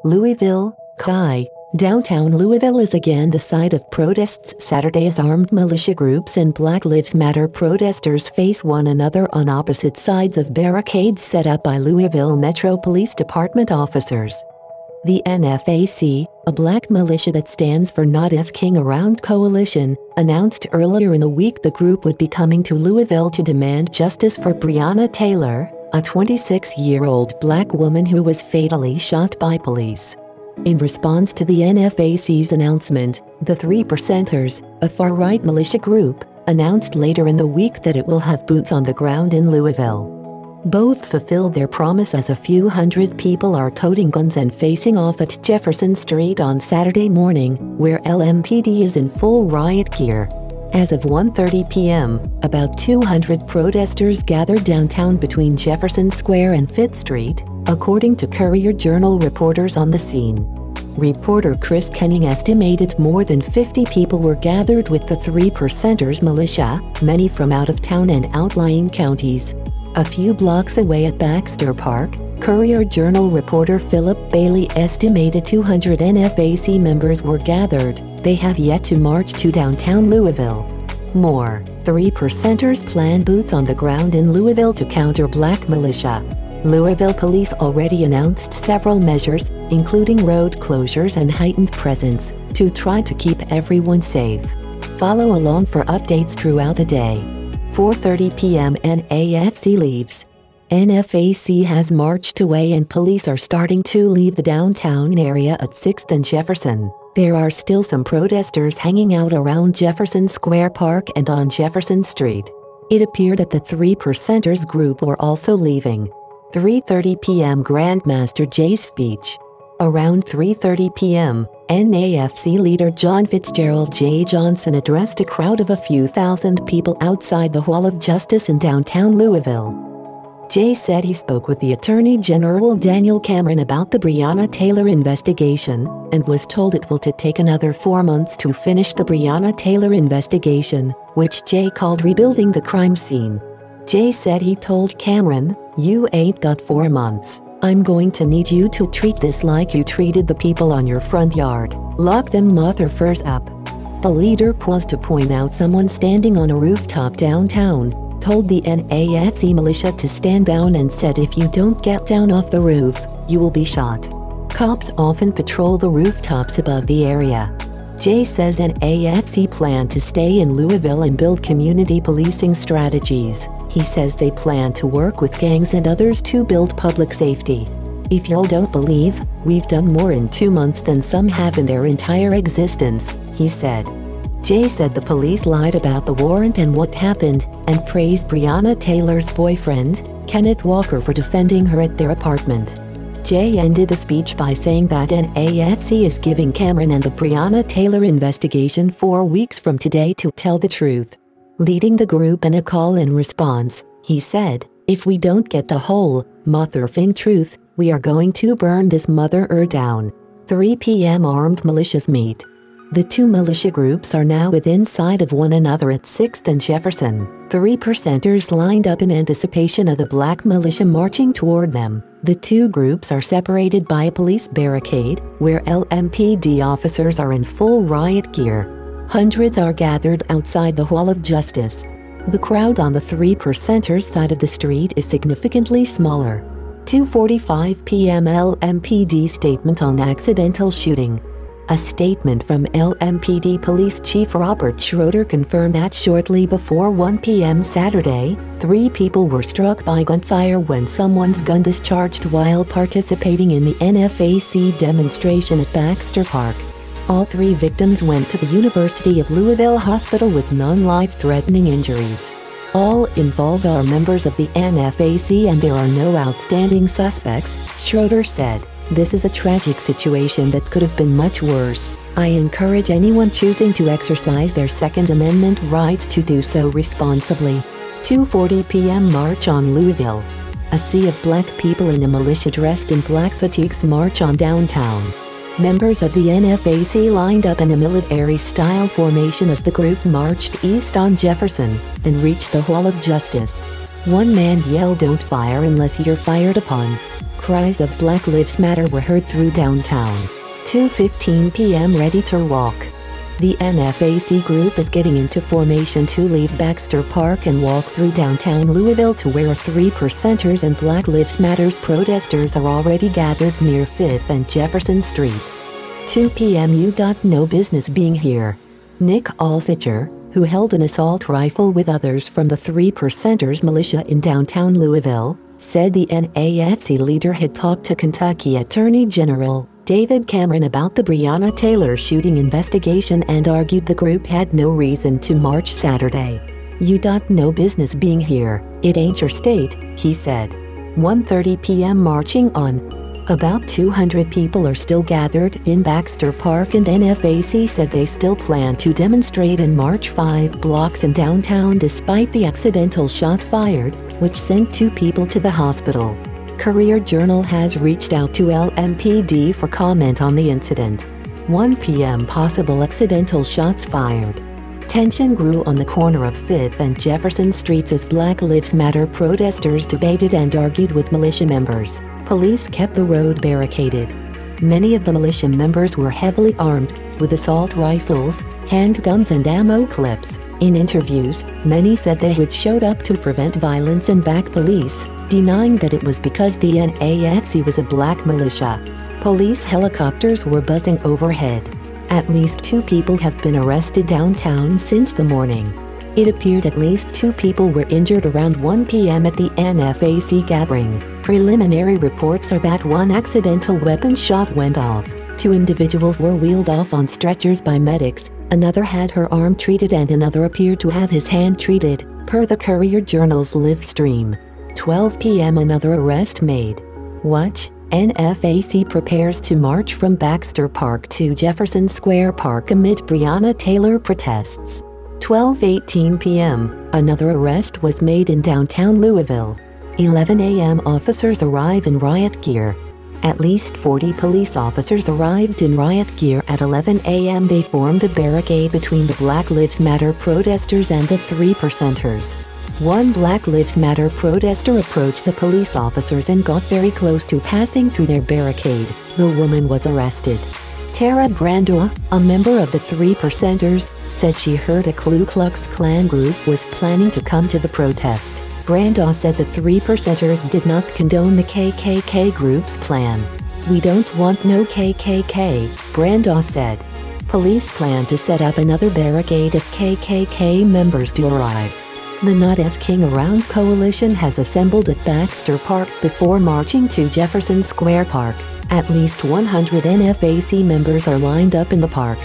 Louisville, Kai. Downtown Louisville is again the site of protests Saturday as armed militia groups and Black Lives Matter protesters face one another on opposite sides of barricades set up by Louisville Metro Police Department officers. The NFAC, a black militia that stands for Not F-King Around Coalition, announced earlier in the week the group would be coming to Louisville to demand justice for Breonna Taylor, a 26-year-old black woman who was fatally shot by police. In response to the NFAC's announcement, the 3%ers, a far-right militia group, announced later in the week that it will have boots on the ground in Louisville. Both fulfilled their promise as a few hundred people are toting guns and facing off at Jefferson Street on Saturday morning, where LMPD is in full riot gear. As of 1:30 p.m., about 200 protesters gathered downtown between Jefferson Square and Fifth Street, according to Courier-Journal reporters on the scene. Reporter Chris Kenning estimated more than 50 people were gathered with the 3%ers militia, many from out of town and outlying counties. A few blocks away at Baxter Park, Courier-Journal reporter Philip Bailey estimated 200 NFAC members were gathered. They have yet to march to downtown Louisville. More 3%ers plan boots on the ground in Louisville to counter black militia. Louisville police already announced several measures, including road closures and heightened presence, to try to keep everyone safe. Follow along for updates throughout the day. 4:30 p.m. NAFC leaves. NFAC has marched away and police are starting to leave the downtown area at 6th and Jefferson. There are still some protesters hanging out around Jefferson Square Park and on Jefferson Street. It appeared that the 3%ers group were also leaving. 3:30 p.m. Grandmaster Jay's speech. Around 3:30 p.m., NAFC leader John Fitzgerald J. Johnson addressed a crowd of a few thousand people outside the Hall of Justice in downtown Louisville. Jay said he spoke with the Attorney General Daniel Cameron about the Breonna Taylor investigation and was told it will take another 4 months to finish the Breonna Taylor investigation, which Jay called rebuilding the crime scene. Jay said he told Cameron, "You ain't got 4 months. I'm going to need you to treat this like you treated the people on your front yard. Lock them motherfuckers up." The leader paused to point out someone standing on a rooftop downtown, told the NAFC militia to stand down and said if you don't get down off the roof, you will be shot. Cops often patrol the rooftops above the area. Jay says NAFC plan to stay in Louisville and build community policing strategies. He says they plan to work with gangs and others to build public safety. "If y'all don't believe, we've done more in 2 months than some have in their entire existence," he said. Jay said the police lied about the warrant and what happened, and praised Breonna Taylor's boyfriend, Kenneth Walker, for defending her at their apartment. Jay ended the speech by saying that NAFC is giving Cameron and the Breonna Taylor investigation 4 weeks from today to tell the truth. Leading the group in a call in response, he said, "If we don't get the whole, motherfucking truth, we are going to burn this mother-er down." 3 p.m. armed militias meet. The two militia groups are now within sight of one another at 6th and Jefferson. 3%ers lined up in anticipation of the black militia marching toward them. The two groups are separated by a police barricade, where LMPD officers are in full riot gear. Hundreds are gathered outside the Hall of Justice. The crowd on the 3%ers side of the street is significantly smaller. 2:45 p.m. LMPD statement on accidental shooting. A statement from LMPD Police Chief Robert Schroeder confirmed that shortly before 1 p.m. Saturday, 3 people were struck by gunfire when someone's gun discharged while participating in the NFAC demonstration at Baxter Park. All 3 victims went to the University of Louisville Hospital with non-life-threatening injuries. All involved are members of the NFAC and there are no outstanding suspects, Schroeder said. "This is a tragic situation that could have been much worse. I encourage anyone choosing to exercise their Second Amendment rights to do so responsibly." 2:40 p.m. March on Louisville. A sea of black people in a militia dressed in black fatigues march on downtown. Members of the NFAC lined up in a military-style formation as the group marched east on Jefferson and reached the Hall of Justice. One man yelled, "Don't fire unless you're fired upon." cries of Black Lives Matter were heard through downtown. 2:15 p.m. Ready to walk. The NFAC group is getting into formation to leave Baxter Park and walk through downtown Louisville to where 3%ers and Black Lives Matter's protesters are already gathered near 5th and Jefferson Streets. 2 p.m. You got no business being here. Nick Alsicher, who held an assault rifle with others from the 3%ers militia in downtown Louisville, said the NAFC leader had talked to Kentucky Attorney General David Cameron about the Breonna Taylor shooting investigation and argued the group had no reason to march Saturday. You got no business being here, it ain't your state, he said. 1:30 p.m. Marching on. About 200 people are still gathered in Baxter Park and NFAC said they still plan to demonstrate and march 5 blocks in downtown despite the accidental shot fired, which sent 2 people to the hospital. Courier Journal has reached out to LMPD for comment on the incident. 1 p.m. Possible accidental shots fired. Tension grew on the corner of 5th and Jefferson Streets as Black Lives Matter protesters debated and argued with militia members. Police kept the road barricaded. Many of the militia members were heavily armed, with assault rifles, handguns and ammo clips. In interviews, many said they had showed up to prevent violence and back police, denying that it was because the NAFC was a black militia. Police helicopters were buzzing overhead. At least 2 people have been arrested downtown since the morning. It appeared at least 2 people were injured around 1 p.m. at the NFAC gathering. Preliminary reports are that 1 accidental weapon shot went off, 2 individuals were wheeled off on stretchers by medics, another had her arm treated and another appeared to have his hand treated, per the Courier Journal's live stream. 12 p.m. Another arrest made. Watch, NFAC prepares to march from Baxter Park to Jefferson Square Park amid Breonna Taylor protests. 12:18 p.m. Another arrest was made in downtown Louisville. 11 a.m. Officers arrive in riot gear. At least 40 police officers arrived in riot gear at 11 a.m. They formed a barricade between the Black Lives Matter protesters and the 3%ers. One Black Lives Matter protester approached the police officers and got very close to passing through their barricade. The woman was arrested. Tara Brandois, a member of the 3%ers, said she heard a Ku Klux Klan group was planning to come to the protest. Brandois said the 3%ers did not condone the KKK group's plan. "We don't want no KKK," Brandois said. Police plan to set up another barricade if KKK members do arrive. The Not F-King Around coalition has assembled at Baxter Park before marching to Jefferson Square Park. At least 100 NFAC members are lined up in the park.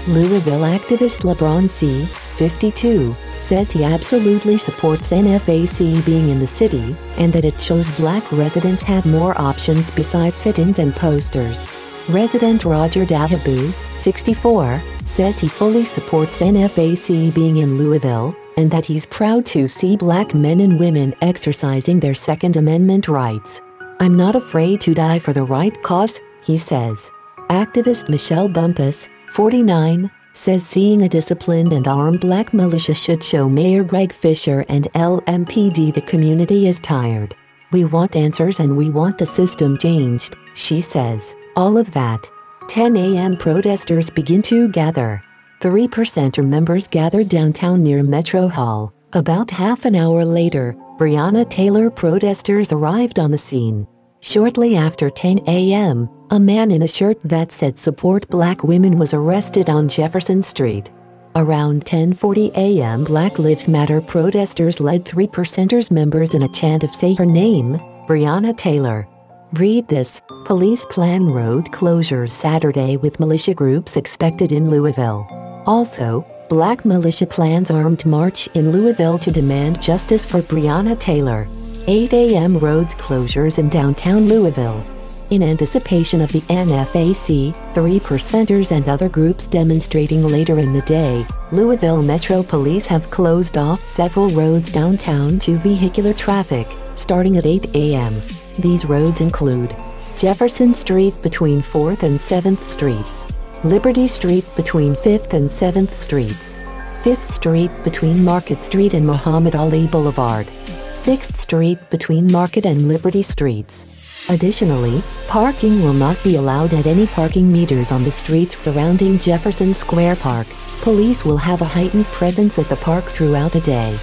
Louisville activist LeBron C., 52, says he absolutely supports NFAC being in the city, and that it shows black residents have more options besides sit-ins and posters. Resident Roger Dahaboo, 64, says he fully supports NFAC being in Louisville, and that he's proud to see black men and women exercising their Second Amendment rights. "I'm not afraid to die for the right cause," he says. Activist Michelle Bumpus, 49, says seeing a disciplined and armed black militia should show Mayor Greg Fisher and LMPD the community is tired. "We want answers and we want the system changed," she says. All of that. 10 a.m. protesters begin to gather. 3%er members gathered downtown near Metro Hall. About half an hour later, Breonna Taylor protesters arrived on the scene. Shortly after 10 a.m., a man in a shirt that said "Support Black Women" was arrested on Jefferson Street. Around 10:40 a.m. Black Lives Matter protesters led 3%ers members in a chant of "Say her name, Breonna Taylor." Read this. Police plan road closures Saturday with militia groups expected in Louisville. Also, black militia plans armed march in Louisville to demand justice for Breonna Taylor. 8 a.m. roads closures in downtown Louisville. In anticipation of the NFAC, 3%ers and other groups demonstrating later in the day, Louisville Metro Police have closed off several roads downtown to vehicular traffic, starting at 8 a.m. These roads include Jefferson Street between 4th and 7th Streets, Liberty Street between 5th and 7th Streets, 5th Street between Market Street and Muhammad Ali Boulevard, 6th Street between Market and Liberty Streets, Additionally, parking will not be allowed at any parking meters on the streets surrounding Jefferson Square Park. Police will have a heightened presence at the park throughout the day.